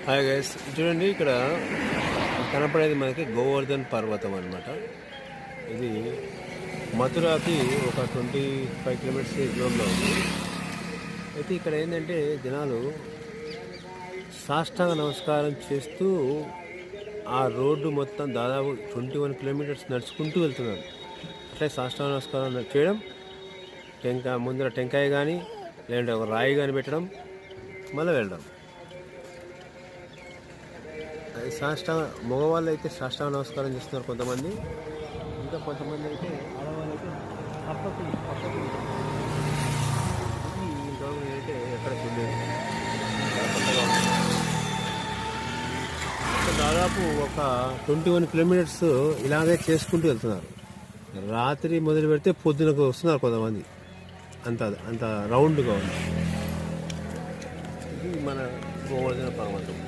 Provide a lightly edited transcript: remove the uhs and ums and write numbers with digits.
Hi guys, చూడండి ఇక్కడ కనపడేది మనకి గోవర్ధన్ పర్వతం అనమాట. ఇది మథురాకి ఒక 25 కిలోమీటర్స్ దూరంలో ఉంది. అయితే ఇక్కడ ఏంటంటే జనాలు సాష్టాంగ నమస్కారం చేస్తూ ఆ రోడ్డు మొత్తం దాదాపు 21 కిలోమీటర్స్ నడుచుకుంటూ వెళ్తున్నారు. అట్లే సాష్టాంగ నమస్కారం చేయడం, ముందర టెంకాయ కానీ లేదంటే ఒక రాయి కానీ పెట్టడం, మళ్ళీ వెళ్ళడం. సాష్టాంగ మగవాళ్ళు అయితే సాష్టాంగ నమస్కారం చేస్తున్నారు కొంతమంది, ఇంకా కొంతమంది అయితే ఆడవాళ్ళు అయితే పక్కకు అయితే ఎక్కడ చూడలేదు. దాదాపు ఒక 21 కిలోమీటర్స్ ఇలాగే చేసుకుంటూ వెళ్తున్నారు. రాత్రి మొదలు పెడితే పొద్దునకు వస్తున్నారు కొంతమంది. అంత రౌండ్గా ఉంది. ఇది మన గోవర్ధన పర్వతం.